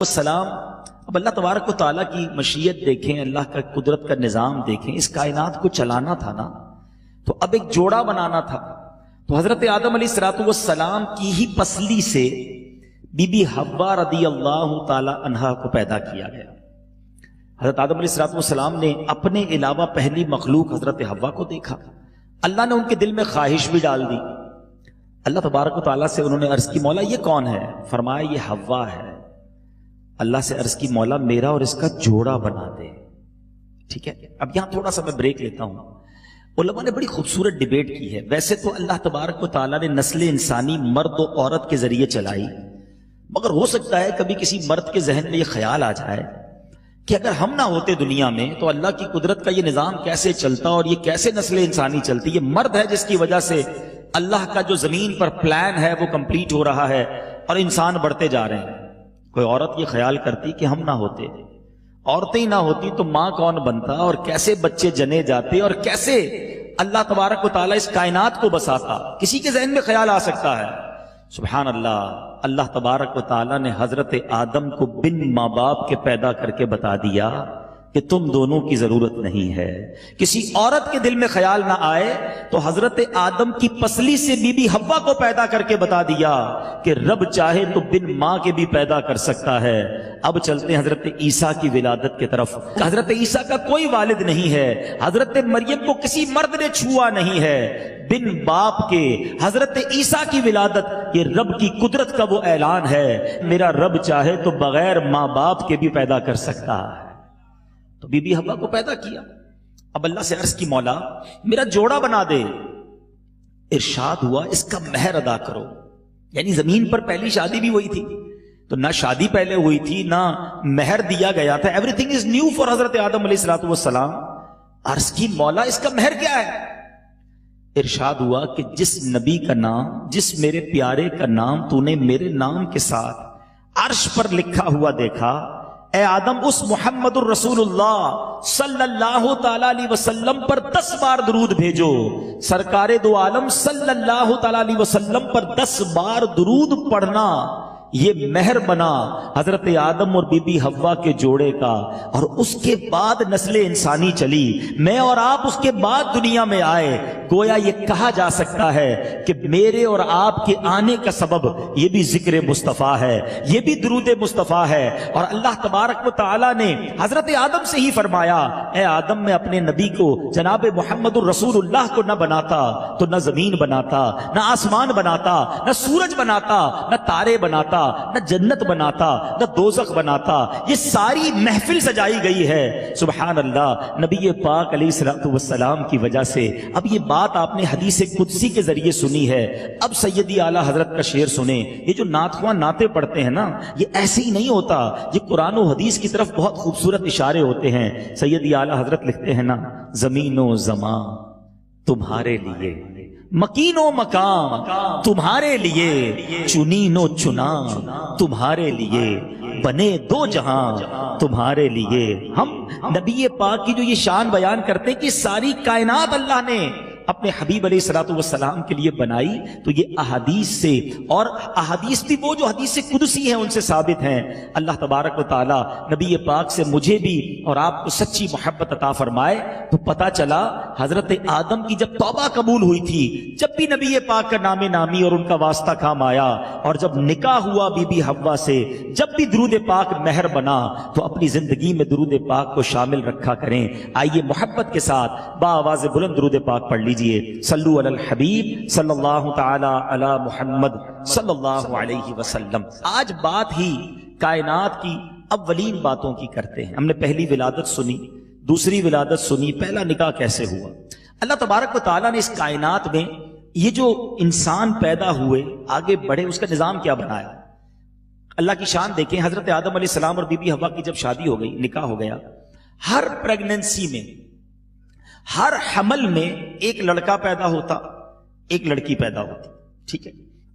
السلام. اب اللہ تبارک و تعالیٰ کی مشیت دیکھیں، اللہ کا قدرت کا نظام دیکھیں. اس کائنات کو چلانا تھا نا، تو اب ایک جوڑا بنانا تھا. تو حضرت آدم علیہ السلام کی ہی پسلی سے بی بی حوا رضی اللہ تعالی عنہا کو پیدا کیا گیا. حضرت آدم علیہ السلام نے اپنے علاوہ پہلی مخلوق حضرت حوا کو دیکھا. اللہ نے ان کے دل میں خواہش بھی ڈال دی. اللہ تبارک و تعالیٰ سے انہوں نے عرض کی، مولا یہ کون ہے؟ فرمایا یہ حوا ہے. اللہ سے عرض کی، مولا میرا اور اس کا جوڑا بنا دے. ٹھیک ہے، اب یہاں تھوڑا سا میں بریک لیتا ہوں. علماء نے بڑی خوبصورت ڈیبیٹ کی ہے. ویسے تو اللہ تبارک و تعالیٰ نے نسل انسانی مرد و عورت کے ذریعے چلائی، مگر ہو سکتا ہے کبھی کسی مرد کے ذہن میں یہ خیال آ جائے کہ اگر ہم نہ ہوتے دنیا میں تو اللہ کی قدرت کا یہ نظام کیسے چلتا اور یہ کیسے نسل انسانی چلتی. یہ مرد ہے جس کی وجہ سے اللہ کا جو زمین پر پلان ہے وہ کمپلیٹ ہو رہا ہے اور انسان بڑھتے جا رہے ہیں. کوئی عورت یہ خیال کرتی کہ ہم نہ ہوتے، عورتیں نہ ہوتی تو ماں کون بنتا اور کیسے بچے جنے جاتے اور کیسے اللہ تبارک و تعالیٰ اس کائنات کو بساتا. کسی کے ذہن میں خیال آ سکتا ہے. سبحان اللہ، اللہ تبارک و تعالیٰ نے حضرت آدم کو بن ماں باپ کے پیدا کر کے بتا دیا کہ تم دونوں کی ضرورت نہیں ہے. کسی عورت کے دل میں خیال نہ آئے تو حضرت آدم کی پسلی سے بی بی حوا کو پیدا کر کے بتا دیا کہ رب چاہے تو بن ماں کے بھی پیدا کر سکتا ہے. اب چلتے ہیں حضرت عیسیٰ کی ولادت کی طرف. حضرت عیسیٰ کا کوئی والد نہیں ہے. حضرت مریم کو کسی مرد نے چھوا نہیں ہے. بن باپ کے حضرت عیسیٰ کی ولادت یہ رب کی قدرت کا وہ اعلان ہے. میرا رب چاہے تو بغیر ماں باپ کے بھی پیدا کر سکتا ہے. تو بی بی حوا کو پیدا کیا. اب اللہ سے عرض کی، مولا میرا جوڑا بنا دے. ارشاد ہوا اس کا مہر ادا کرو. یعنی زمین پر پہلی شادی بھی وہی تھی، تو نہ شادی پہلے ہوئی تھی نہ مہر دیا گیا تھا. Every thing is new for حضرت آدم علیہ السلام. عرض کی، مولا اس کا مہر کیا ہے؟ ارشاد ہوا کہ جس نبی کا نام، جس میرے پیارے کا نام تو نے میرے نام کے ساتھ عرش پر لکھا ہوا دیکھا، اے آدم اس محمد الرسول اللہ صلی اللہ تعالی علیہ وسلم پر 10 بار درود بھیجو. سرکار دو عالم صلی اللہ تعالی علیہ وسلم پر 10 بار درود پڑھنا یہ مہر بنا حضرت آدم اور بی بی حوا کے جوڑے کا. اور اس کے بعد نسل انسانی چلی. میں اور آپ اس کے بعد دنیا میں آئے. گویا یہ کہا جا سکتا ہے کہ میرے اور آپ کے آنے کا سبب یہ بھی ذکر مصطفیٰ ہے، یہ بھی درود مصطفیٰ ہے. اور اللہ تبارک و تعالیٰ نے حضرت آدم سے ہی فرمایا، اے آدم میں اپنے نبی کو جناب محمد الرسول اللہ کو نہ بناتا تو نہ زمین بناتا، نہ آسمان بناتا، نہ سورج بناتا، نہ تارے بناتا، نہ جنت بناتا، نہ دوزخ بناتا. یہ ساری محفل سجائی گئی ہے. سبحان اللہ، نبی پاک علیہ السلام کی وجہ سے. اب یہ بات آپ نے حدیث قدسی کے ذریعے سنی ہے. اب سیدی اعلیٰ حضرت کا شعر سنیں. یہ جو نعت خواں نعتیں پڑھتے ہیں نا، یہ ایسے ہی نہیں ہوتا. یہ قرآن و حدیث کی طرف بہت خوبصورت اشارے ہوتے ہیں. سیدی اعلیٰ حضرت لکھتے ہیں نا، زمین و زمان تمہارے لیے، مکین و مقام تمہارے لیے، چنین و چنا تمہارے لیے، بنے دو جہاں تمہارے لیے. ہم نبی پاک کی جو یہ شان بیان کرتے ہیں کہ ساری کائنات اللہ نے اپنے حبیب علیہ السلام کے لیے بنائی، تو یہ احادیث سے، اور احادیث بھی وہ جو حدیث قدسی ہیں ان سے ثابت ہیں. اللہ تبارک و تعالیٰ نبی پاک سے مجھے بھی اور آپ کو سچی محبت عطا فرمائے. تو پتہ چلا حضرت آدم کی جب توبہ قبول ہوئی تھی، جب بھی نبی پاک کا نام نامی اور ان کا واسطہ کام آیا، اور جب نکاح ہوا بی بی حوا سے، جب بھی درود پاک مہر بنا، تو اپنی زندگی میں درود پاک کو شامل رکھا کریں. آئیے محبت کے ساتھ بآواز بلند درود پاک پڑھ لیجیے. صلو علی الحبیب صلی اللہ تعالی علی محمد صلی اللہ علیہ وسلم. آج بات ہی کائنات کی اولین باتوں کی کرتے ہیں. ہم نے پہلی ولادت سنی، دوسری ولادت سنی، پہلا نکاح کیسے ہوا. اللہ تبارک و تعالیٰ نے اس کائنات میں یہ جو انسان پیدا ہوئے، آگے بڑھے، اس کا نظام کیا بنایا. اللہ کی شان دیکھیں. حضرت آدم علیہ السلام اور بی بی حوا کی جب شادی ہو گئی، نکاح ہو گیا، ہر پریگننسی میں، ہر حمل میں ایک لڑکا پیدا ہوتا، ایک لڑکی پیدا ہوتی. ٹھیک ہے.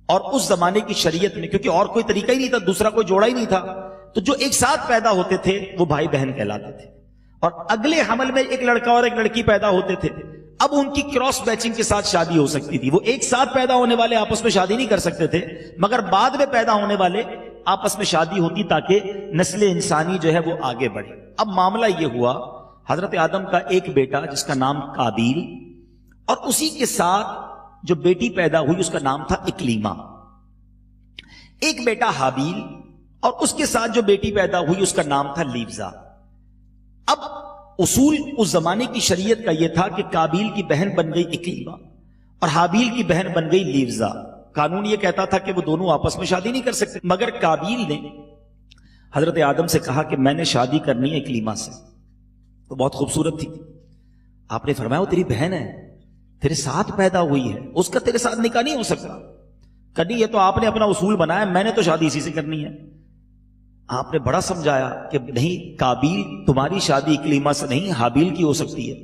اور اس زمانے کی شریعت میں، کیونکہ اور کوئی طریقہ ہی نہیں تھا، دوسرا کوئی جوڑا ہی نہیں تھا، تو جو ایک ساتھ پیدا ہوتے تھے وہ بھائی بہن کہلاتے تھے. اور اگلے حمل میں ایک لڑکا اور ایک لڑکی پیدا ہوتے تھے. اب ان کی کراس میچنگ کے ساتھ شادی ہو سکتی تھی. وہ ایک ساتھ پیدا ہونے والے آپس میں شادی نہیں کر سکتے تھے، مگر بعد میں پیدا ہونے والے آپس میں شادی ہوتی تاکہ نسل انسانی جو ہے وہ آگے بڑھے. اب معاملہ یہ ہوا، حضرت آدم کا ایک بیٹا جس کا نام قابیل، اور اسی کے ساتھ جو بیٹی پیدا ہوئی اس کا نام تھا اکلیما. ایک بیٹا حابیل اور اس کے ساتھ جو بیٹی پیدا ہوئی اس کا نام تھا لیوزا. اب اصول اس زمانے کی شریعت کا یہ تھا کہ قابیل کی بہن بن گئی اکلیما اور حابیل کی بہن بن گئی لیوزا. قانون یہ کہتا تھا کہ وہ دونوں آپس میں شادی نہیں کر سکتے، مگر قابیل نے حضرت آدم سے کہا کہ میں نے شادی کرنی ہے اکلیما سے. تو بہت خوبصورت تھی. آپ نے فرمایا وہ تیری بہن ہے، تیرے ساتھ پیدا ہوئی ہے، اس کا تیرے ساتھ نکاح نہیں ہو سکتا. کدی یہ تو آپ نے اپنا اصول بنایا، میں نے تو شادی اسی سے کرنی ہے. آپ نے بڑا سمجھایا کہ نہیں، قابیل تمہاری شادی اکلیما سے نہیں حابیل کی ہو سکتی ہے.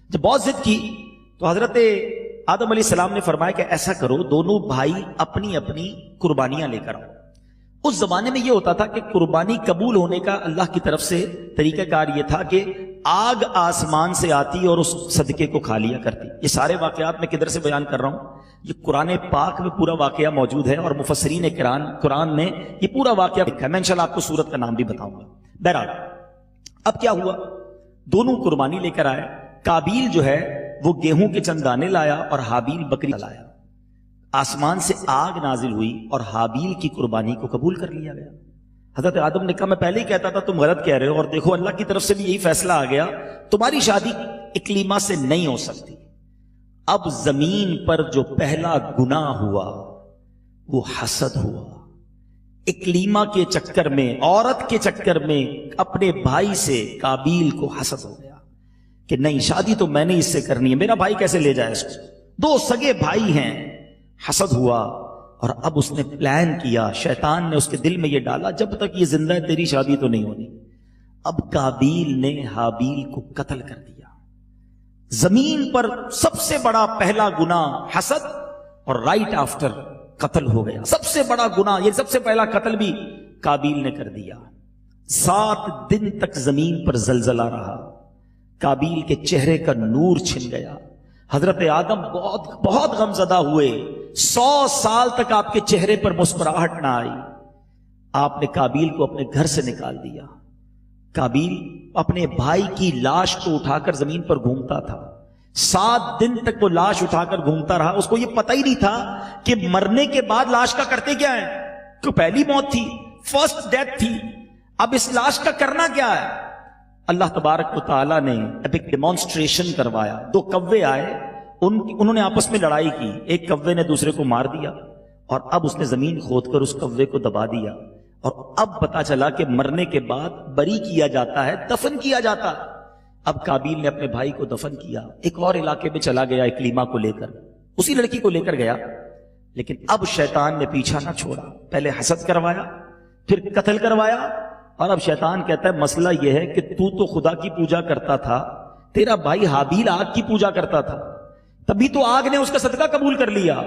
جب بہت ضد کی تو حضرت آدم علیہ السلام نے فرمایا کہ ایسا کرو، دونوں بھائی اپنی اپنی قربانیاں لے کر آؤ. اس زمانے میں یہ ہوتا تھا کہ قربانی قبول ہونے کا اللہ کی طرف سے طریقہ کار یہ تھا کہ آگ آسمان سے آتی اور اس صدقے کو کھا لیا کرتی. یہ سارے واقعات میں کدھر سے بیان کر رہا ہوں، یہ قرآن پاک میں پورا واقعہ موجود ہے اور مفسرین قرآن نے یہ پورا واقعہ لکھا ہے. میں انشاءاللہ آپ کو سورت کا نام بھی بتاؤں گا. بہرحال اب کیا ہوا، دونوں قربانی لے کر آئے. قابیل جو ہے وہ گیہوں کے چند دانے لایا اور حابیل بکری لایا. آسمان سے آگ نازل ہوئی اور حابیل کی قربانی کو قبول کر لیا گیا. حضرت آدم نے کہا میں پہلے ہی کہتا تھا تم غلط کہہ رہے ہو، اور دیکھو اللہ کی طرف سے بھی یہی فیصلہ آ گیا، تمہاری شادی اکلیما سے نہیں ہو سکتی. اب زمین پر جو پہلا گناہ ہوا وہ حسد ہوا. اکلیما کے چکر میں، عورت کے چکر میں اپنے بھائی سے قابیل کو حسد ہو گیا کہ نہیں، شادی تو میں نے اس سے کرنی ہے، میرا بھائی کیسے لے جائے اس کو، دو سگے بھائی ہیں. حسد ہوا اور اب اس نے پلان کیا، شیطان نے اس کے دل میں یہ ڈالا جب تک یہ زندہ ہے تیری شادی تو نہیں ہونی. اب قابیل نے حابیل کو قتل کر دیا. زمین پر سب سے بڑا پہلا گناہ حسد اور رائٹ آفٹر قتل ہو گیا. سب سے بڑا گناہ، یہ سب سے پہلا قتل بھی قابیل نے کر دیا. 7 دن تک زمین پر زلزلہ رہا. قابیل کے چہرے کا نور چھن گیا. حضرت آدم بہت غمزدہ ہوئے. 100 سال تک آپ کے چہرے پر مسکراہٹ نہ آئی. آپ نے قابیل کو اپنے گھر سے نکال دیا. قابیل اپنے بھائی کی لاش کو اٹھا کر زمین پر گھومتا تھا. 7 دن تک وہ لاش اٹھا کر گھومتا رہا. اس کو یہ پتہ ہی نہیں تھا کہ مرنے کے بعد لاش کا کرتے کیا ہے. تو پہلی موت تھی، فرسٹ ڈیتھ تھی، اب اس لاش کا کرنا کیا ہے. اللہ تبارک و تعالیٰ نے اب ایک ڈیمانسٹریشن کروایا. 2 کوے آئے، انہوں نے آپس میں لڑائی کی. ایک کوے نے دوسرے کو مار دیا اور اب اس نے زمین کھود کر اس کوے کو دبا دیا. اور اب پتا چلا کہ مرنے کے بعد بری کیا جاتا ہے، دفن کیا جاتا. اب قابیل نے اپنے بھائی کو دفن کیا. ایک اور علاقے میں چلا گیا اکلیما کو لے کر، اسی لڑکی کو لے کر گیا. لیکن اب شیطان نے پیچھا نہ چھوڑا. پہلے حسد کروایا، پھر قتل کروایا، اور اب شیطان کہتا ہے مسئلہ یہ ہے کہ تو خدا کی پوجا کرتا تھا، تیرا بھائی حابیل آگ کی پوجا کرتا تھا، تبھی تو آگ نے اس کا صدقہ قبول کر لیا.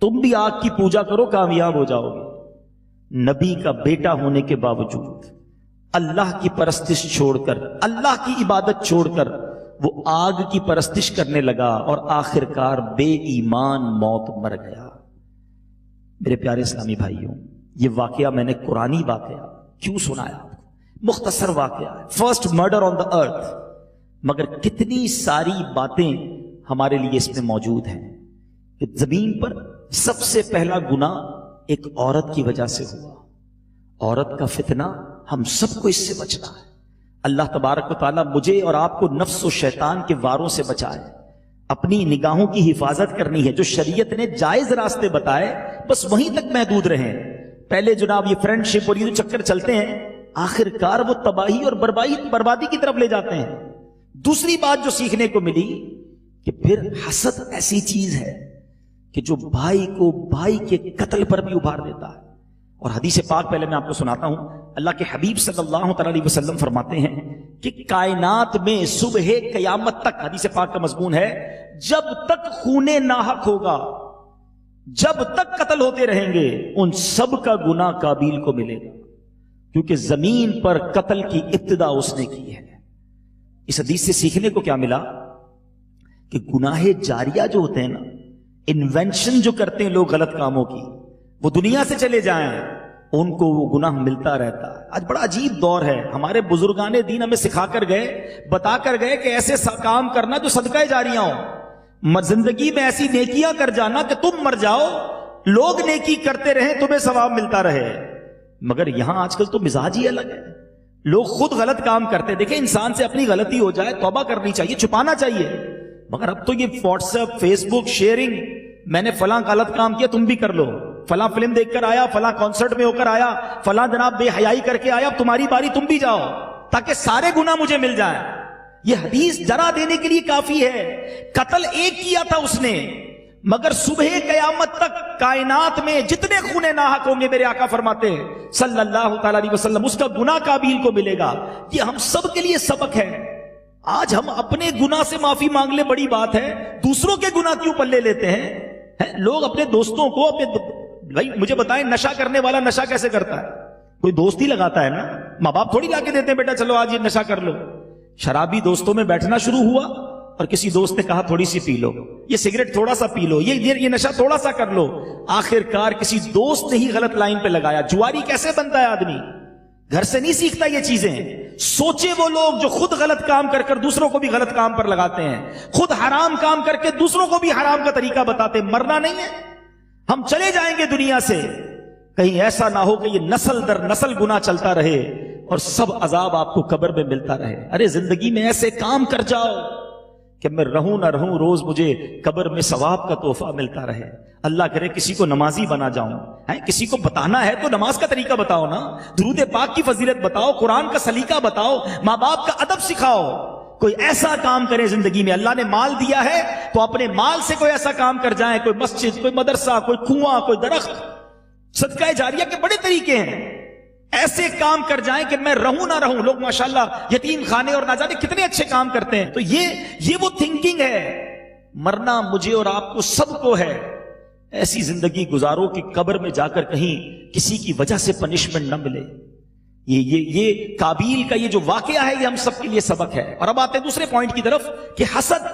تم بھی آگ کی پوجا کرو، کامیاب ہو جاؤ گے. نبی کا بیٹا ہونے کے باوجود اللہ کی پرستش چھوڑ کر، اللہ کی عبادت چھوڑ کر وہ آگ کی پرستش کرنے لگا اور آخرکار بے ایمان موت مر گیا. میرے پیارے اسلامی بھائیوں، یہ واقعہ میں نے قرآنی واقعہ کیوں سنایا آپ کو؟ مختصر واقعہ ہے، فرسٹ مرڈر آن دا ارتھ، مگر کتنی ساری باتیں ہمارے لیے اس میں موجود ہیں. کہ زمین پر سب سے پہلا گناہ ایک عورت کی وجہ سے ہوا. عورت کا فتنہ ہم سب کو اس سے بچنا ہے. اللہ تبارک و تعالیٰ مجھے اور آپ کو نفس و شیطان کے واروں سے بچائے. اپنی نگاہوں کی حفاظت کرنی ہے. جو شریعت نے جائز راستے بتائے بس وہیں تک محدود رہیں. پہلے جناب یہ فرینڈ شپ اور یہ جو چکر چلتے ہیں آخر کار وہ تباہی اور بربادی کی طرف لے جاتے ہیں. دوسری بات جو سیکھنے کو ملی کہ پھر حسد ایسی چیز ہے کہ جو بھائی کو بھائی کے قتل پر بھی ابھار دیتا ہے. اور حدیث پاک پہلے میں آپ کو سناتا ہوں. اللہ کے حبیب صلی اللہ تعالی علیہ وسلم فرماتے ہیں کہ کائنات میں صبح قیامت تک، حدیث پاک کا مضمون ہے، جب تک خون ناحق ہوگا، جب تک قتل ہوتے رہیں گے، ان سب کا گناہ قابیل کو ملے گا، کیونکہ زمین پر قتل کی ابتدا اس نے کی ہے. اس حدیث سے سیکھنے کو کیا ملا کہ گناہ جاریہ جو ہوتے ہیں نا، انوینشن جو کرتے ہیں لوگ غلط کاموں کی، وہ دنیا سے چلے جائیں ان کو وہ گناہ ملتا رہتا ہے. آج بڑا عجیب دور ہے. ہمارے بزرگان دین ہمیں سکھا کر گئے, بتا کر گئے کہ ایسے کام کرنا جو صدقہ جاریہ ہو. زندگی میں ایسی نیکیاں کر جانا کہ تم مر جاؤ, لوگ نیکی کرتے رہیں, تمہیں ثواب ملتا رہے. مگر یہاں آج کل تو مزاج ہی الگ ہے. لوگ خود غلط کام کرتے. دیکھیں, انسان سے اپنی غلطی ہو جائے توبہ کرنی چاہیے, چھپانا چاہیے. مگر اب تو یہ واٹس ایپ, فیس بک, شیئرنگ, میں نے فلاں غلط کام کیا تم بھی کر لو, فلاں فلم دیکھ کر آیا, فلاں کانسرٹ میں ہو کر آیا, فلاں جناب بے حیائی کر کے آیا, اب تمہاری باری تم بھی جاؤ تاکہ سارے گناہ مجھے مل جائیں. یہ حدیث ڈرا دینے کے لیے کافی ہے. قتل ایک کیا تھا اس نے, مگر صبح قیامت تک کائنات میں جتنے خونے ناحق ہوں گے, میرے آقا فرماتے ہیں صلی اللہ تعالی علیہ وسلم, اس کا گناہ قابیل کو ملے گا. یہ ہم سب کے لیے سبق ہے. آج ہم اپنے گناہ سے معافی مانگ لے بڑی بات ہے, دوسروں کے گناہ کیوں پلے لیتے ہیں؟ لوگ اپنے دوستوں کو بھائی مجھے بتائیں, نشہ کرنے والا نشہ کیسے کرتا ہے؟ کوئی دوست ہی لگاتا ہے نا, ماں باپ تھوڑی لا کے دیتے ہیں بیٹا چلو آج یہ نشہ کر لو. شرابی دوستوں میں بیٹھنا شروع ہوا اور کسی دوست نے کہا تھوڑی سی پی لو, یہ سگریٹ تھوڑا سا پی لو, یہ نشہ تھوڑا سا کر لو. آخر کار کسی دوست نے ہی غلط لائن پہ لگایا. جواری کیسے بنتا ہے آدمی؟ گھر سے نہیں سیکھتا یہ چیزیں. سوچے وہ لوگ جو خود غلط کام کر کر دوسروں کو بھی غلط کام پر لگاتے ہیں, خود حرام کام کر کے دوسروں کو بھی حرام کا طریقہ بتاتے. مرنا نہیں ہے, ہم چلے جائیں گے دنیا سے. کہیں ایسا نہ ہو کہ یہ نسل در نسل گناہ چلتا رہے اور سب عذاب آپ کو قبر میں ملتا رہے. ارے زندگی میں ایسے کام کر جاؤ کہ میں رہوں نہ رہوں, روز مجھے قبر میں ثواب کا تحفہ ملتا رہے. اللہ کرے کسی کو نمازی بنا جاؤں. کسی کو بتانا ہے تو نماز کا طریقہ بتاؤ نا, درود پاک کی فضیلت بتاؤ, قرآن کا سلیقہ بتاؤ, ماں باپ کا ادب سکھاؤ. کوئی ایسا کام کرے زندگی میں. اللہ نے مال دیا ہے تو اپنے مال سے کوئی ایسا کام کر جائیں, کوئی مسجد, کوئی مدرسہ, کوئی کنواں, کوئی درخت. صدقہ جاریہ کے بڑے طریقے ہیں. ایسے کام کر جائیں کہ میں رہوں نہ رہوں. لوگ ماشاءاللہ یتیم خانے اور نہ جانے کتنے اچھے کام کرتے ہیں. تو یہ وہ تھنکنگ ہے. مرنا مجھے اور آپ کو سب کو ہے. ایسی زندگی گزارو کہ قبر میں جا کر کہیں کسی کی وجہ سے پنشمنٹ نہ ملے. یہ قابیل کا یہ جو واقعہ ہے یہ ہم سب کے لیے سبق ہے. اور اب آتے ہیں دوسرے پوائنٹ کی طرف کہ حسد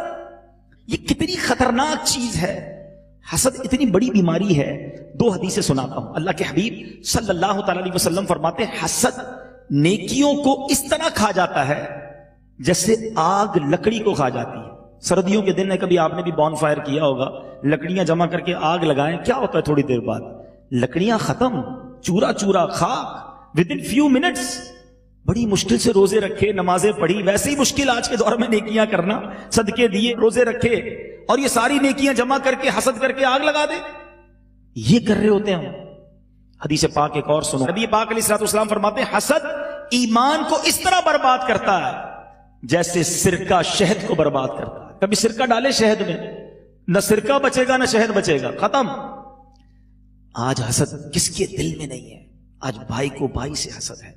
یہ کتنی خطرناک چیز ہے. حسد اتنی بڑی بیماری ہے. دو حدیثیں سناتا ہوں. اللہ کے حبیب صلی اللہ تعالی علیہ وسلم فرماتے ہیں حسد نیکیوں کو اس طرح کھا جاتا ہے جیسے آگ لکڑی کو کھا جاتی ہے. سردیوں کے دن ہے, کبھی آپ نے بھی بون فائر کیا ہوگا, لکڑیاں جمع کر کے آگ لگائیں, کیا ہوتا ہے تھوڑی دیر بعد لکڑیاں ختم, چورا چورا خاک within few minutes. بڑی مشکل سے روزے رکھے, نمازیں پڑھی, ویسے ہی مشکل آج کے دور میں نیکیاں کرنا, صدقے دیے, روزے رکھے, اور یہ ساری نیکیاں جمع کر کے حسد کر کے آگ لگا دے. یہ کر رہے ہوتے ہیں. حدیث پاک ایک اور سنو. نبی پاک علیہ الصلوۃ والسلام فرماتے ہیں حسد ایمان کو اس طرح برباد کرتا ہے جیسے سرکہ شہد کو برباد کرتا ہے. کبھی سرکہ ڈالے شہد میں, نہ سرکہ بچے گا نہ شہد بچے گا, ختم. آج حسد کس کے دل میں نہیں ہے؟ آج بھائی کو بھائی سے حسد ہے,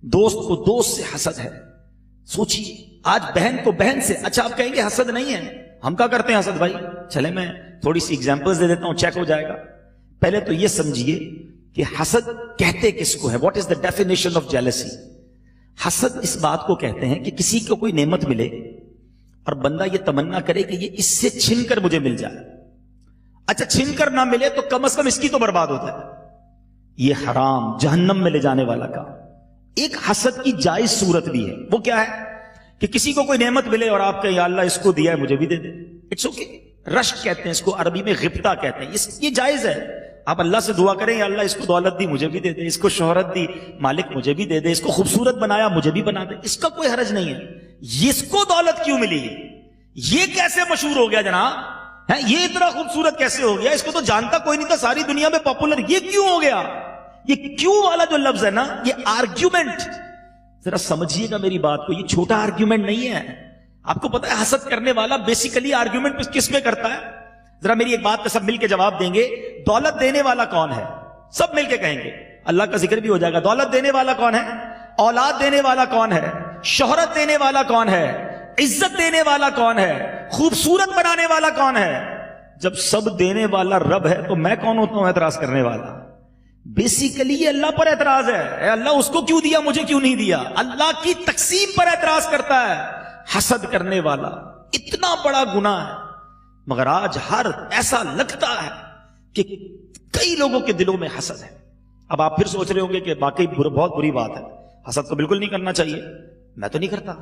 دوست کو دوست سے حسد ہے. سوچیے, آج بہن کو بہن سے. اچھا آپ کہیں گے حسد نہیں ہے, ہم کیا کرتے ہیں حسد بھائی؟ چلے میں تھوڑی سی ایگزامپلز دے دیتا ہوں, چیک ہو جائے گا. پہلے تو یہ سمجھیے کہ حسد کہتے کس کو ہے. What is the definition of jealousy? حسد اس بات کو کہتے ہیں کہ کسی کو کوئی نعمت ملے اور بندہ یہ تمنا کرے کہ یہ اس سے چھن کر مجھے مل جائے. اچھا چھن کر نہ ملے تو کم از کم اس کی تو برباد ہوتا ہے. یہ حرام, جہنم میں لے جانے والا کام. ایک حسد کی جائز صورت بھی ہے. وہ کیا ہے کہ کسی کو کوئی نعمت ملے اور آپ کہیں یا اللہ اس کو دیا ہے مجھے بھی دے دے. It's okay. رشک کہتے ہیں اس کو, عربی میں غبطہ کہتے ہیں. یہ جائز ہے. آپ اللہ سے دعا کریں یا اللہ اس کو دولت دی مجھے بھی دے دے, اس کو شہرت دی مالک مجھے بھی دے دے, اس کو خوبصورت بنایا مجھے بھی بنا دے. اس کا کوئی حرج نہیں ہے. اس کو دولت کیوں ملی, یہ کیسے مشہور ہو گیا جناب, یہ اتنا خوبصورت کیسے ہو گیا, اس کو تو جانتا کوئی نہیں تھا, ساری دنیا میں پاپولر, یہ کیوں ہو گیا؟ یہ کیوں والا جو لفظ ہے نا, یہ آرگیومنٹ, ذرا سمجھیے گا میری بات کو, یہ چھوٹا آرگیومنٹ نہیں ہے. آپ کو پتا ہے حسد کرنے والا بیسیکلی آرگیومنٹ کس میں کرتا ہے؟ ذرا میری ایک بات پہ سب مل کے جواب دیں گے. دولت دینے والا کون ہے؟ سب مل کے کہیں گے, اللہ کا ذکر بھی ہو جائے گا. دولت دینے والا کون ہے؟ اولاد دینے والا کون ہے؟ شہرت دینے والا کون ہے؟ عزت دینے والا کون ہے؟ خوبصورت بنانے والا کون ہے؟ جب سب دینے والا رب ہے تو میں کون ہوتا ہوں اعتراض کرنے والا؟ بیسیکلی یہ اللہ پر اعتراض ہے. اے اللہ اس کو کیوں دیا مجھے کیوں نہیں دیا؟ اللہ کی تقسیم پر اعتراض کرتا ہے حسد کرنے والا. اتنا بڑا گناہ ہے. مگر آج ہر ایسا لگتا ہے کہ کئی لوگوں کے دلوں میں حسد ہے. اب آپ پھر سوچ رہے ہوں گے کہ باقی بہت بری بات ہے، حسد تو بالکل نہیں کرنا چاہیے، میں تو نہیں کرتا.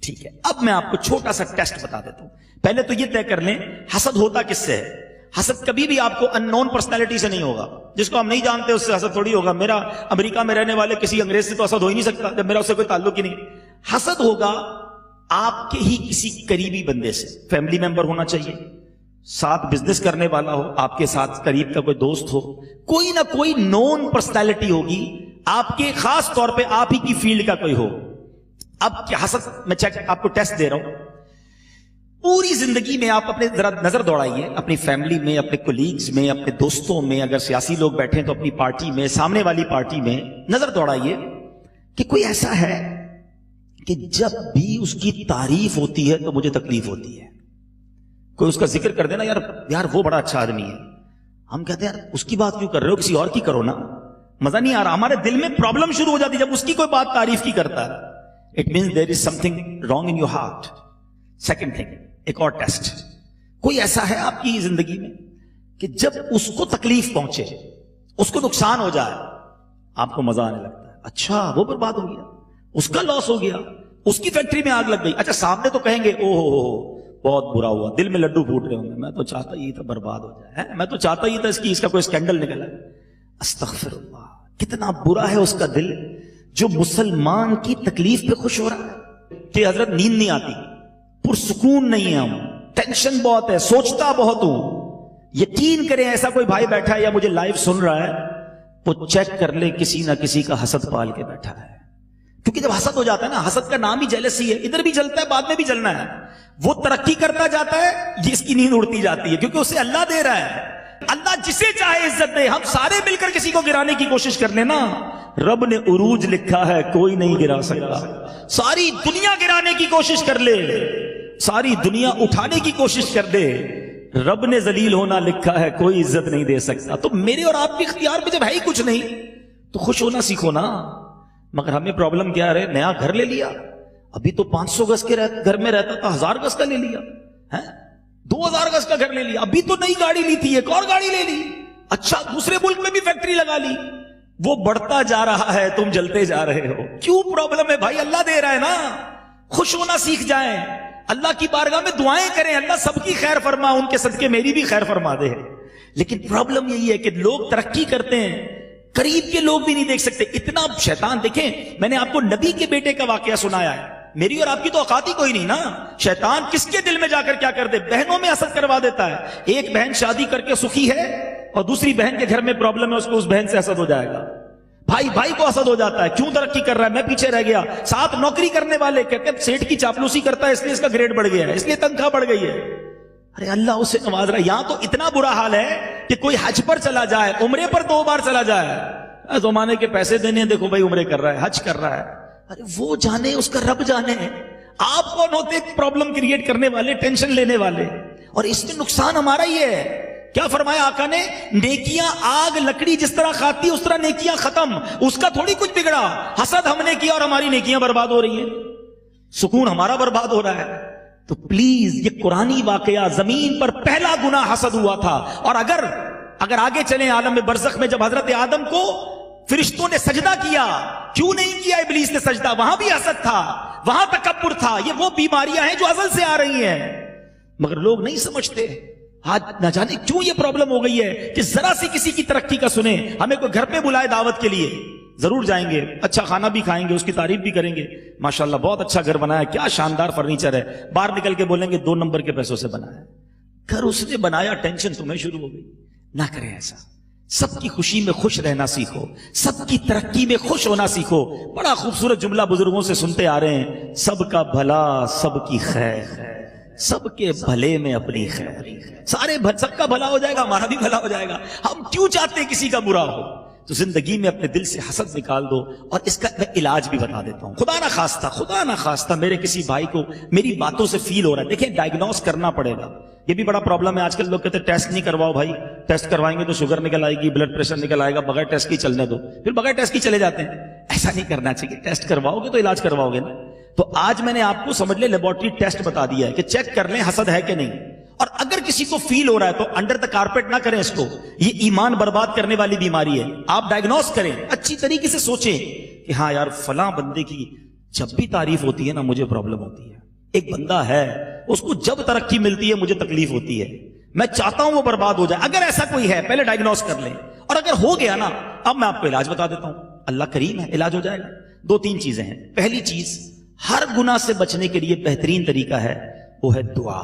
ٹھیک ہے، اب میں آپ کو چھوٹا سا ٹیسٹ بتا دیتا ہوں. پہلے تو یہ طے کر لیں حسد ہوتا کس سے ہے. حسد کبھی بھی آپ کو ان نون پرسنالٹی سے نہیں ہوگا، جس کو ہم نہیں جانتے اس سے حسد تھوڑی ہوگا. میرا امریکہ میں رہنے والے کسی انگریز سے تو حسد ہو ہی نہیں سکتا جب میرا اس سے کوئی تعلق ہی نہیں. حسد ہوگا آپ کے ہی کسی قریبی بندے سے. فیملی ممبر ہونا چاہیے، ساتھ بزنس کرنے والا ہو، آپ کے ساتھ قریب کا کوئی دوست ہو، کوئی نہ کوئی نون پرسنالٹی ہوگی آپ کے، خاص طور پہ آپ ہی کی فیلڈ کا کوئی ہو. اب کیا حسد میں چیک آپ کو ٹیسٹ دے رہا ہوں. پوری زندگی میں آپ اپنے ذرا نظر دوڑائیے، اپنی فیملی میں، اپنے کولیگز میں، اپنے دوستوں میں، اگر سیاسی لوگ بیٹھے ہیں تو اپنی پارٹی میں، سامنے والی پارٹی میں نظر دوڑائیے کہ کوئی ایسا ہے کہ جب بھی اس کی تعریف ہوتی ہے تو مجھے تکلیف ہوتی ہے. کوئی اس کا ذکر کر دینا، یار وہ بڑا اچھا آدمی ہے، ہم کہتے ہیں یار اس کی بات کیوں کر رہے ہو، کسی اور کی کرو نا، مزہ نہیں آ رہا. ہمارے دل میں پرابلم شروع ہو جاتی ہے جب اس کی کوئی بات تعریف کی کرتا ہے. It means there is some thing wrong in your heart. Second thing, ایک اور ٹیسٹ، کوئی ایسا ہے آپ کی زندگی میں کہ جب اس کو تکلیف پہنچے، اس کو نقصان ہو جائے، آپ کو مزہ آنے لگتا ہے. اچھا وہ برباد ہو گیا، اس کا لاس ہو گیا، اس کی فیکٹری میں آگ لگ گئی. اچھا سامنے تو کہیں گے او ہو بہت برا ہوا، دل میں لڈو پھوٹ رہے ہوں گے، میں تو چاہتا ہی تھا برباد ہو جائے، میں تو چاہتا ہی تھا اس کا کوئی اسکینڈل نکلا. استغفر اللہ، کتنا برا ہے اس کا دل جو مسلمان کی تکلیف پہ خوش ہو رہا ہے. کہ حضرت نیند نہیں آتی، پرسکون نہیں ہے، ہم ٹینشن بہت ہے، سوچتا بہت ہوں. یقین کریں ایسا کوئی بھائی بیٹھا ہے یا مجھے لائیو سن رہا ہے، وہ چیک کر لے کسی نہ کسی کا حسد پال کے بیٹھا ہے. کیونکہ جب حسد ہو جاتا ہے نا، حسد کا نام ہی جیلسی ہے، ادھر بھی جلتا ہے بعد میں بھی جلنا ہے. وہ ترقی کرتا جاتا ہے، جس کی نیند اڑتی جاتی ہے، کیونکہ اسے اللہ دے رہا ہے. اللہ جسے چاہے عزت دے. ہم سارے مل کر کسی کو گرانے کی کوشش کر لینا، رب نے عروج لکھا ہے کوئی نہیں گرا سکتا. ساری دنیا گرانے کی کوشش کر لے، ساری دنیا اٹھانے کی کوشش کر دے، رب نے ذلیل ہونا لکھا ہے کوئی عزت نہیں دے سکتا. تو میرے اور آپ کے اختیار میں جب ہے ہی کچھ نہیں تو خوش ہونا سیکھو نا. مگر ہمیں پرابلم کیا ہے، نیا گھر لے لیا، ابھی تو 500 گز کے گھر میں رہتا تھا، 1000 گز کا لے لیا ہے، 2000 گز کا گھر لے لیا، ابھی تو نئی گاڑی لی تھی، ایک اور گاڑی لے لی. اچھا دوسرے ملک میں بھی فیکٹری لگا لی. وہ بڑھتا جا رہا ہے، تم جلتے جا رہے ہو. کیوں پرابلم ہے بھائی؟ اللہ دے رہا ہے نا. خوش ہونا سیکھ جائیں، اللہ کی بارگاہ میں دعائیں کریں، اللہ سب کی خیر فرما، ان کے صدقے میری بھی خیر فرما دے. لیکن پرابلم یہی ہے کہ لوگ ترقی کرتے ہیں، قریب کے لوگ بھی نہیں دیکھ سکتے. اتنا شیطان، دیکھیں میں نے آپ کو نبی کے بیٹے کا واقعہ سنایا ہے، میری اور آپ کی تو اوقات ہی کوئی نہیں نا. شیطان کس کے دل میں جا کر کیا کر دے، بہنوں میں حسد کروا دیتا ہے. ایک بہن شادی کر کے سخی ہے اور دوسری بہن کے گھر میں پرابلم ہے، اس کو اس بہن سے حسد ہو جائے گا. بھائی کو حسد ہو جاتا ہے، کیوں ترقی کر رہا ہے، میں پیچھے رہ گیا. ساتھ نوکری کرنے والے کہتے ہیں سیٹ کی چاپلوسی کرتا ہے اس لیے اس کا گریڈ بڑھ گیا ہے، اس لیے تنخواہ بڑھ گئی ہے. ارے اللہ اسے نواز رہا ہے. یہاں تو اتنا برا حال ہے کہ کوئی حج پر چلا جائے، عمرے پر 2 بار چلا جائے، زمانے کے پیسے دینے، دیکھو بھائی عمرے کر رہا ہے، حج کر رہا ہے. ارے وہ جانے، اس کا رب جانے. آپ کون ہوتے پرابلم کریٹ کرنے والے، ٹینشن لینے والے؟ اور اس میں نقصان ہمارا ہی ہے. کیا فرمایا آقا نے؟ نیکیاں آگ لکڑی جس طرح کھاتی اس طرح نیکیاں ختم. اس کا تھوڑی کچھ بگڑا. حسد ہم نے کیا اور ہماری نیکیاں برباد ہو رہی ہیں، سکون ہمارا برباد ہو رہا ہے. تو پلیز یہ قرآنی واقعہ، زمین پر پہلا گناہ حسد ہوا تھا. اور اگر آگے چلیں عالم برزخ میں، جب حضرت آدم کو فرشتوں نے سجدہ کیا، کیوں نہیں کیا ابلیس نے سجدہ؟ وہاں بھی حسد تھا، وہاں تکبر تھا. یہ وہ بیماریاں ہیں جو ازل سے آ رہی ہیں، مگر لوگ نہیں سمجھتے. آج نہ جانے کیوں یہ پرابلم ہو گئی ہے کہ ذرا سی کسی کی ترقی کا سنیں، ہمیں کوئی گھر پہ بلائے دعوت کے لیے، ضرور جائیں گے، اچھا کھانا بھی کھائیں گے، اس کی تعریف بھی کریں گے، ماشاءاللہ بہت اچھا گھر بنایا ہے، کیا شاندار فرنیچر ہے. باہر نکل کے بولیں گے 2 نمبر کے پیسوں سے بنایا ہے. گھر اس نے بنایا، ٹینشن تمہیں شروع ہو گئی. نہ کریں ایسا. سب کی خوشی میں خوش رہنا سیکھو، سب کی ترقی میں خوش ہونا سیکھو. بڑا خوبصورت جملہ بزرگوں سے سنتے آ رہے ہیں، سب کا بھلا سب کی خیر، سب کے بھلے میں اپنی خیر. سب کا بھلا ہو جائے گا، ہمارا بھی بھلا ہو جائے گا. ہم کیوں چاہتے ہیں کسی کا برا ہو؟ تو زندگی میں اپنے دل سے حسد نکال دو. اور اس کا میں علاج بھی بتا دیتا ہوں. خدا نہ خواستہ میرے کسی بھائی کو میری باتوں سے فیل ہو رہا ہے، دیکھیں ڈائگنوز کرنا پڑے گا. یہ بھی بڑا پرابلم ہے آج کل. لوگ کہتے ہیں ٹیسٹ نہیں کرواؤ بھائی، ٹیسٹ کروائیں گے تو شوگر نکل آئے گی، بلڈ پریشر نکل آئے گا، بغیر ٹیسٹ کی چلنے دو. پھر بغیر ٹیسٹ کی چلے جاتے ہیں. ایسا نہیں کرنا چاہیے. ٹیسٹ کرواؤ گے تو علاج کرواؤ گے نا. تو آج میں نے آپ کو سمجھ لے لیبورٹری ٹیسٹ بتا دیا ہے کہ چیک کر لیں حسد ہے کہ نہیں. اور اگر کسی کو فیل ہو رہا ہے تو انڈر دا کارپیٹ نہ کریں اس کو، یہ ایمان برباد کرنے والی بیماری ہے. آپ ڈائگنوز کریں، اچھی طریقے سے سوچیں کہ ہاں یار فلاں بندے کی جب بھی تعریف ہوتی ہے نا مجھے پرابلم ہوتی ہے. ایک بندہ ہے اس کو جب ترقی ملتی ہے مجھے تکلیف ہوتی ہے، میں چاہتا ہوں وہ برباد ہو جائے. اگر ایسا کوئی ہے پہلے ڈائگنوز کر لیں، اور اگر ہو گیا نا اب میں آپ کو علاج بتا دیتا ہوں. اللہ کریم ہے، علاج ہو جائے گا. 2-3 چیزیں ہیں. پہلی چیز، ہر گناہ سے بچنے کے لیے بہترین طریقہ ہے وہ ہے دعا.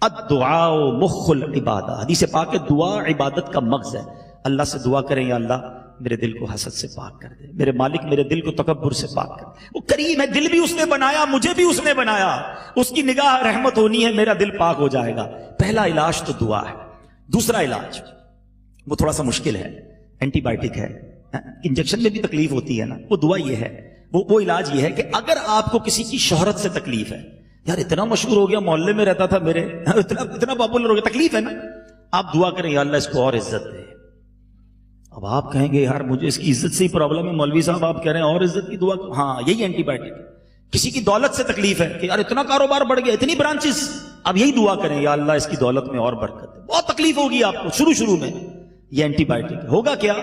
الدعاء مخ العبادہ. حدیث پاک ہے دعا عبادت کا مغز ہے. اللہ سے دعا کریں یا اللہ میرے دل کو حسد سے پاک کر دے، میرے مالک میرے دل کو تکبر سے پاک کر دے. وہ کریم ہے، دل بھی اس نے بنایا، مجھے بھی اس نے بنایا، اس کی نگاہ رحمت ہونی ہے، میرا دل پاک ہو جائے گا. پہلا علاج تو دعا ہے. دوسرا علاج وہ تھوڑا سا مشکل ہے، اینٹی بائیوٹک ہے، انجیکشن میں بھی تکلیف ہوتی ہے نا. وہ دعا یہ ہے، وہ علاج یہ ہے کہ اگر آپ کو کسی کی شہرت سے تکلیف ہے، یار اتنا مشہور ہو گیا، محلے میں رہتا تھا میرے، اتنا پاپولر ہو گیا، تکلیف ہے نا، آپ دعا کریں یا اللہ اس کو اور عزت دے. اب آپ کہیں گے یار مجھے اس کی عزت سے ہی پرابلم ہے مولوی صاحب، آپ کہہ رہے ہیں اور عزت کی دعا. ہاں یہی اینٹی بائیوٹک. کسی کی دولت سے تکلیف ہے کہ یار اتنا کاروبار بڑھ گیا، اتنی برانچز، اب یہی دعا کریں یا اللہ اس کی دولت میں اور برکت دے. بہت تکلیف ہوگی آپ کو شروع میں، یہ اینٹی بائیوٹک. ہوگا کیا؟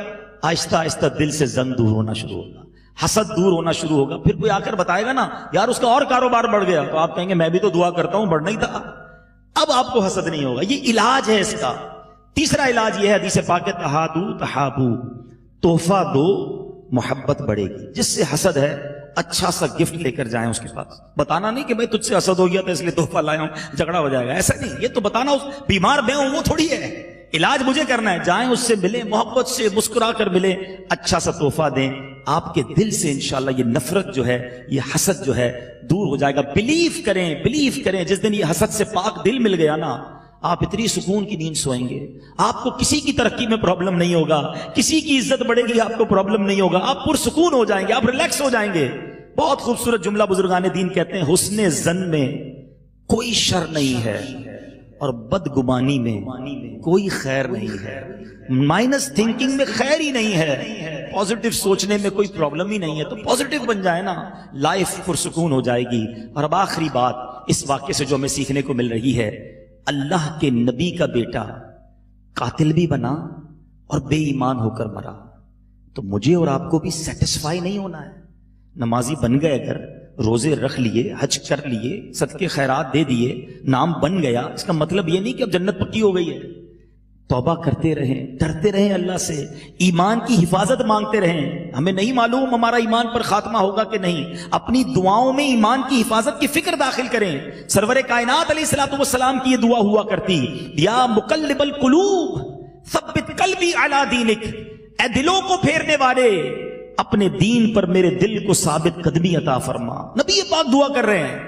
آہستہ آہستہ دل سے زنگ دور ہونا شروع ہوگا، حسد دور ہونا شروع ہوگا. پھر کوئی آ کر بتائے گا نا یار اس کا اور کاروبار بڑھ گیا، تو آپ کہیں گے میں بھی تو دعا کرتا ہوں، بڑھنا ہی تھا. اب آپ کو حسد نہیں ہوگا. یہ علاج ہے اس کا. تیسرا علاج یہ ہے حدیث پاک ہے تہادو تہابو. تحفہ دو محبت بڑھے گی. جس سے حسد ہے اچھا سا گفٹ لے کر جائیں اس کے پاس. بتانا نہیں کہ بھائی تجھ سے حسد ہو گیا تھا اس لیے تحفہ لایا ہوں، جھگڑا ہو جائے گا، ایسا نہیں. یہ تو بتانا اس بیمار میں ہوں وہ تھوڑی ہے. علاج مجھے کرنا ہے. جائیں اس سے ملیں، محبت سے مسکرا کر ملیں، اچھا سا تحفہ دیں. آپ کے دل سے انشاءاللہ یہ نفرت جو ہے، یہ حسد جو ہے دور ہو جائے گا. بلیف کریں. جس دن یہ حسد سے پاک دل مل گیا نا، آپ اتنی سکون کی نیند سوئیں گے. آپ کو کسی کی ترقی میں پرابلم نہیں ہوگا، کسی کی عزت بڑھے گی آپ کو پرابلم نہیں ہوگا. آپ پرسکون ہو جائیں گے، آپ ریلیکس ہو جائیں گے. بہت خوبصورت جملہ بزرگان دین کہتے ہیں، حسن ظن میں کوئی شر نہیں ہے اور بدگمانی میں کوئی خیر نہیں ہے. مائنس تھنکنگ میں خیر ہی نہیں ہے، پازیٹو سوچنے میں کوئی پرابلم ہی نہیں ہے. تو پازیٹو بن جائے نا، لائف پرسکون ہو جائے گی. اور اب آخری بات اس واقعے سے جو ہمیں سیکھنے کو مل رہی ہے، اللہ کے نبی کا بیٹا قاتل بھی بنا اور بے ایمان ہو کر مرا، تو مجھے اور آپ کو بھی سیٹسفائی نہیں ہونا ہے. نمازی بن گئے، اگر روزے رکھ لیے، حج کر لیے، صدقے خیرات دے دیے، نام بن گیا، اس کا مطلب یہ نہیں کہ اب جنت پکی ہو گئی ہے. توبہ کرتے رہیں، ڈرتے رہیں اللہ سے، ایمان کی حفاظت مانگتے رہیں. ہمیں نہیں معلوم ہمارا ایمان پر خاتمہ ہوگا کہ نہیں، اپنی دعاؤں میں ایمان کی حفاظت کی فکر داخل کریں. سرور کائنات علیہ الصلوۃ والسلام کی یہ دعا ہوا کرتی، یا مقلب القلوب ثبت قلبی علی دینک. اے دلوں کو پھیرنے والے، اپنے دین پر میرے دل کو ثابت قدمی عطا فرما. نبی پاک دعا کر رہے ہیں.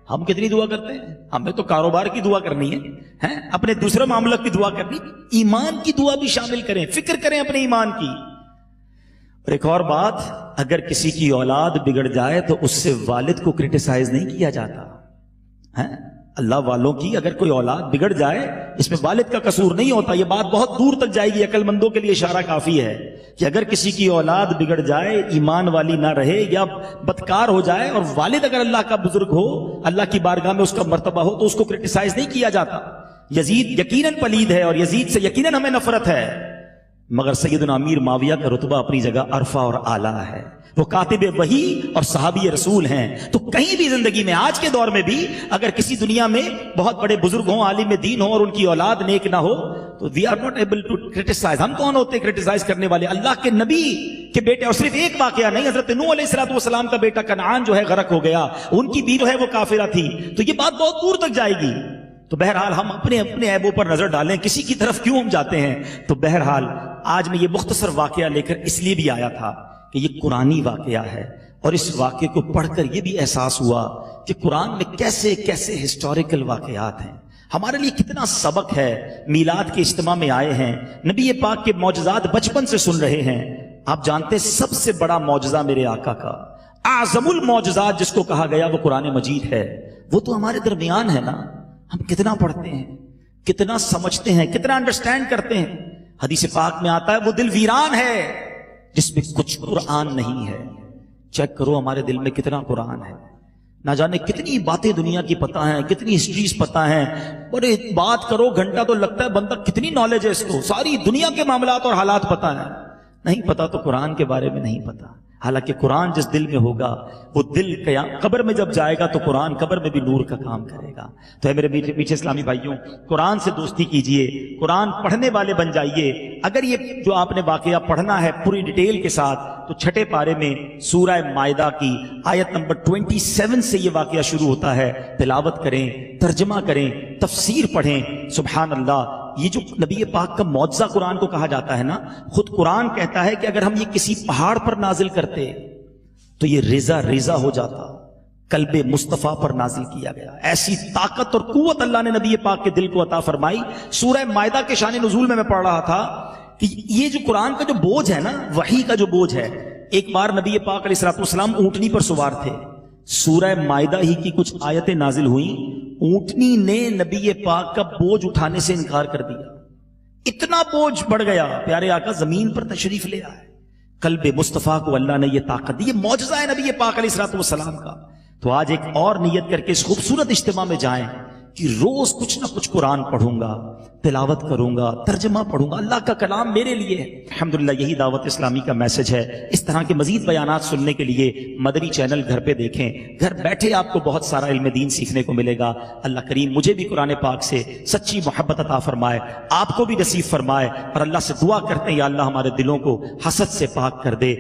ہم کتنی دعا کرتے ہیں؟ ہمیں تو کاروبار کی دعا کرنی ہے، اپنے دوسرے معاملات کی دعا کرنی. ایمان کی دعا بھی شامل کریں، فکر کریں اپنے ایمان کی. اور ایک اور بات، اگر کسی کی اولاد بگڑ جائے تو اس سے والد کو کرٹیسائز نہیں کیا جاتا. اللہ والوں کی اگر کوئی اولاد بگڑ جائے، اس میں والد کا قصور نہیں ہوتا. یہ بات بہت دور تک جائے گی، عقل مندوں کے لیے اشارہ کافی ہے کہ اگر کسی کی اولاد بگڑ جائے، ایمان والی نہ رہے یا بدکار ہو جائے، اور والد اگر اللہ کا بزرگ ہو، اللہ کی بارگاہ میں اس کا مرتبہ ہو، تو اس کو کرٹیسائز نہیں کیا جاتا. یزید یقیناً پلید ہے اور یزید سے یقیناً ہمیں نفرت ہے، مگر سیدنا امیر معاویہ کا رتبہ اپنی جگہ عرفہ اور اعلیٰ ہے. وہ کاتب وحی اور صحابی رسول ہیں. تو کہیں بھی زندگی میں، آج کے دور میں بھی، اگر کسی دنیا میں بہت بڑے بزرگ ہوں، عالم دین ہوں، اور ان کی اولاد نیک نہ ہو، تو we are not able to criticize. ہم کون ہوتے کرٹیسائز کرنے والے؟ اللہ کے نبی کے بیٹے. اور صرف ایک واقعہ نہیں، حضرت نوح علیہ الصلوۃ والسلام کا بیٹا کنعان جو ہے غرق ہو گیا، ان کی بیوی جو ہے وہ کافرہ تھی. تو یہ بات بہت دور تک جائے گی. تو بہرحال ہم اپنے عیبوں پر نظر ڈالیں، کسی کی طرف کیوں ہم جاتے ہیں. تو بہرحال آج میں یہ مختصر واقعہ لے کر اس لیے بھی آیا تھا کہ یہ قرآنی واقعہ ہے، اور اس واقعے کو پڑھ کر یہ بھی احساس ہوا کہ قرآن میں کیسے کیسے ہسٹوریکل واقعات ہیں. ہمارے لیے کتنا سبق ہے. میلاد کے اجتماع میں آئے ہیں، نبی پاک کے معجزات بچپن سے سن رہے ہیں. آپ جانتے سب سے بڑا معجزہ میرے آقا کا، اعظم المعجزات جس کو کہا گیا، وہ قرآن مجید ہے. وہ تو ہمارے درمیان ہے نا. ہم کتنا پڑھتے ہیں، کتنا سمجھتے ہیں، کتنا انڈرسٹینڈ کرتے ہیں. حدیث پاک میں آتا ہے وہ دل ویران ہے جس میں کچھ قرآن نہیں ہے. چیک کرو ہمارے دل میں کتنا قرآن ہے. نہ جانے کتنی باتیں دنیا کی پتہ ہیں، کتنی ہسٹریز پتہ ہیں، اور بات کرو گھنٹہ تو لگتا ہے بندہ کتنی نالج ہے اس کو، ساری دنیا کے معاملات اور حالات پتہ ہیں، نہیں پتہ تو قرآن کے بارے میں نہیں پتہ۔ حالانکہ قرآن جس دل میں ہوگا وہ دل قبر میں جب جائے گا تو قرآن قبر میں بھی نور کا کام کرے گا۔ تو اے میرے میٹھے اسلامی بھائیوں، قرآن سے دوستی کیجئے، قرآن پڑھنے والے بن جائیے۔ اگر یہ جو آپ نے واقعہ پڑھنا ہے پوری ڈیٹیل کے ساتھ تو چھٹے پارے میں سورہ مائدہ کی آیت نمبر 27 سے یہ واقعہ شروع ہوتا ہے۔ تلاوت کریں، ترجمہ کریں، تفسیر پڑھیں۔ سبحان اللہ، یہ جو نبی پاک کا معجزہ قرآن کو کہا جاتا ہے نا، خود قرآن کہتا ہے کہ اگر ہم یہ کسی پہاڑ پر نازل کرتے تو یہ ریزہ ریزہ ہو جاتا۔ قلب مصطفیٰ پر نازل کیا گیا، ایسی طاقت اور قوت اللہ نے نبی پاک کے دل کو عطا فرمائی۔ سورہ مائدہ کے شان نزول میں پڑھ رہا تھا کہ یہ جو قرآن کا جو بوجھ ہے نا، وحی کا جو بوجھ ہے، ایک بار نبی پاک علیہ الصلوۃ والسلام اونٹنی پر سوار تھے، سورہ مائدہ ہی کی کچھ آیتیں نازل ہوئیں، اونٹنی نے نبی پاک کا بوجھ اٹھانے سے انکار کر دیا، اتنا بوجھ بڑھ گیا، پیارے آقا زمین پر تشریف لے آئے۔ قلب مصطفیٰ کو اللہ نے یہ طاقت دی، یہ معجزہ ہے نبی پاک علیہ الصلوۃ والسلام کا۔ تو آج ایک اور نیت کر کے اس خوبصورت اجتماع میں جائیں کہ روز کچھ نہ کچھ قرآن پڑھوں گا، تلاوت کروں گا، ترجمہ پڑھوں گا، اللہ کا کلام میرے لیے ہے۔ الحمدللہ یہی دعوت اسلامی کا میسج ہے۔ اس طرح کے مزید بیانات سننے کے لیے مدنی چینل گھر پہ دیکھیں، گھر بیٹھے آپ کو بہت سارا علم دین سیکھنے کو ملے گا۔ اللہ کریم مجھے بھی قرآن پاک سے سچی محبت عطا فرمائے، آپ کو بھی نصیب فرمائے، اور اللہ سے دعا کرتے ہیں یا اللہ ہمارے دلوں کو حسد سے پاک کر دے۔